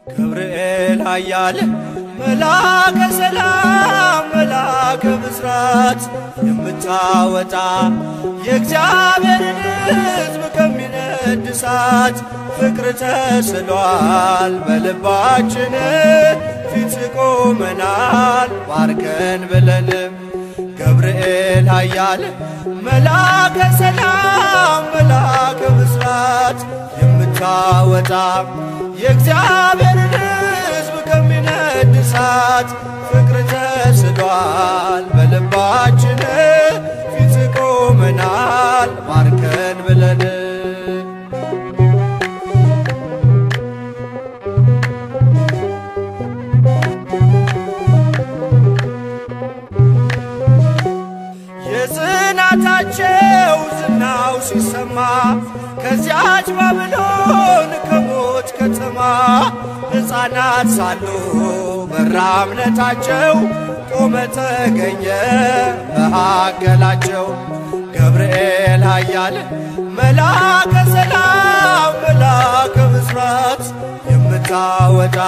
ገብርኤል ኃያል መላከ ሰላም መላከ ብስራት የምታወጣ የእግዚአብሔርን ሕዝብ ከሚነድ እሳት ፍቅር ተስሏል በልባችን ፊት ቆመናል ባርከን ብለንም ገብርኤል ኃያል መላከ ሰላም መላከ ብስራት የምታወጣ የእግዚአብሔርን ሕዝብ ከሚነድ እሳት ፍቅር ተስሏል በልባችን ፊት ቆመናል ባርከን ብለን የጽናታቸው ዝናው ሲሰማ ከዚያች ባቢሎን ከሞት ከተማ ሕፃናት ሳሉ በራ እምነታቸው ቆመ ተገኘ መሃከላቸው ገብርኤል ኃያል መላከ ሰላም መላከ ብስራት የምታወጣ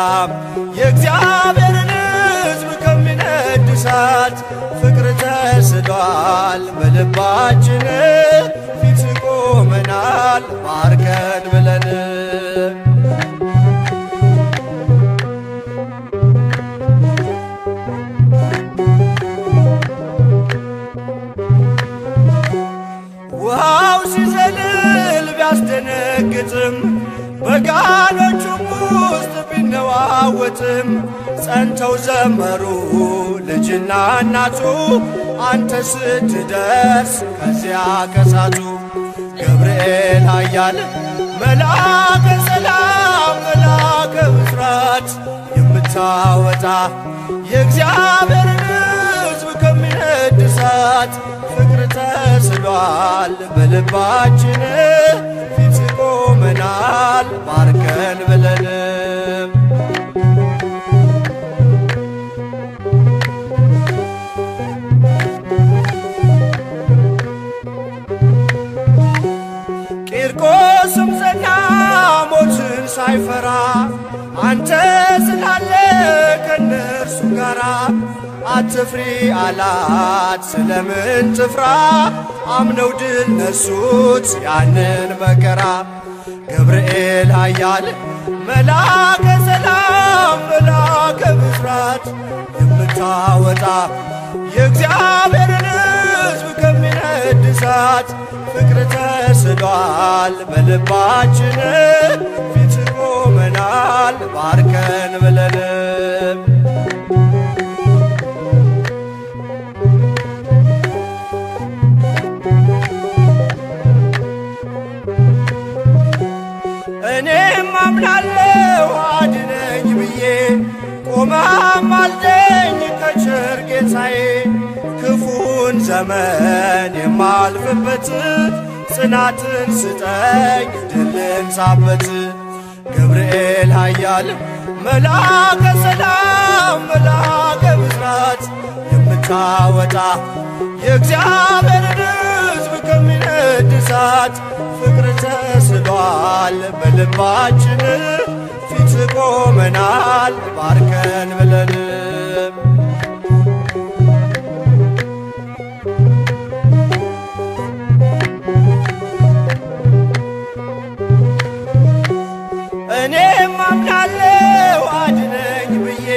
የእግዚአብሔርን ሕዝብ ከሚነድ እሳት ፍቅር ተስሏል በልባችን ፊት ቆመናል ባርከን ብለን ውሃው ሲዘልል ቢያስደነግጥም በጋኖቹም ውስጥ ቢነዋወጥም ጸንተው ዘመሩ ልጅና እናቱ አንተ ስትደርስ ከዚያ ከሳቱ ገብርኤል ኃያል መላከ ሰላም መላከ ብስራት የምታወጣ የእግዚአብሔርን ሕዝብ ከሚነድ እሳት ፍቅር ተስሏል በልባችን ፊት ቆመናል ባርከን ብለን ቂርቆስም ዘና ሞትን ሳይፈራ አንተ ስላለ ከነርሱ ጋራ አትፍሪ አላት ስለምን ትፍራ አምነው ድል ነሱት ያንን መከራ ገብርኤል ኃያል መላከ ሰላም መላከ ብስራት የምታወጣ የእግዚአብሔርን ሕዝብ ከሚነድ እሳት ፍቅር ተስሏል በልባችን ፊት ቆመናል ባርከን ብለን እኔም አምናለሁ አድነኝ ብዬ ቆመህም አልደኝ ከቸር ጌታዬ ክፉን ዘመን የማልፍበት ጽናትን ስጠኝ ድልን ሳበት ገብርኤል ኃያል መላከ ሰላም መላከ ብስራት የምታወጣ የእግዚአብሔርን ሕዝብ ከሚነድ እሳት ፍቅር ተስሏል በልባችን ፊት ቆመናል ባርከን ብለን እኔም አምናለሁ አድነኝ ብዬ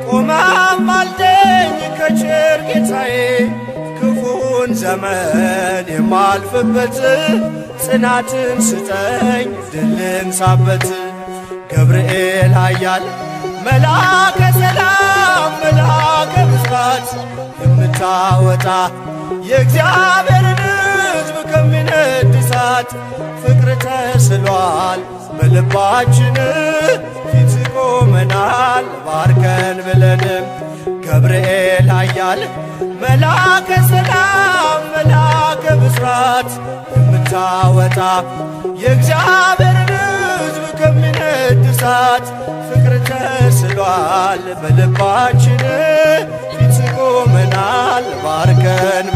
ቆመህም አልደኝ ከቸር ጌታዬ ክፉን ዘመን የማልፍበት ጽናትን ስጠኝ ድልን ሳበት ገብርኤል ኃያል መላከ ሰላም መላከ ብስራት የምታወጣ የእግዚአብሔርን ሕዝብ ከሚነድ እሳት ተስሏል በልባችን ፊት ቆመናል ባርከን ብለንም ገብርኤል ኃያል መላከ ሰላም መላከ ብስራት የምታወጣ የእግዚአብሔርን ሕዝብ ከሚነድ እሳት ፍቅር ተስሏል በልባችን ፊት ቆመናል ባርከን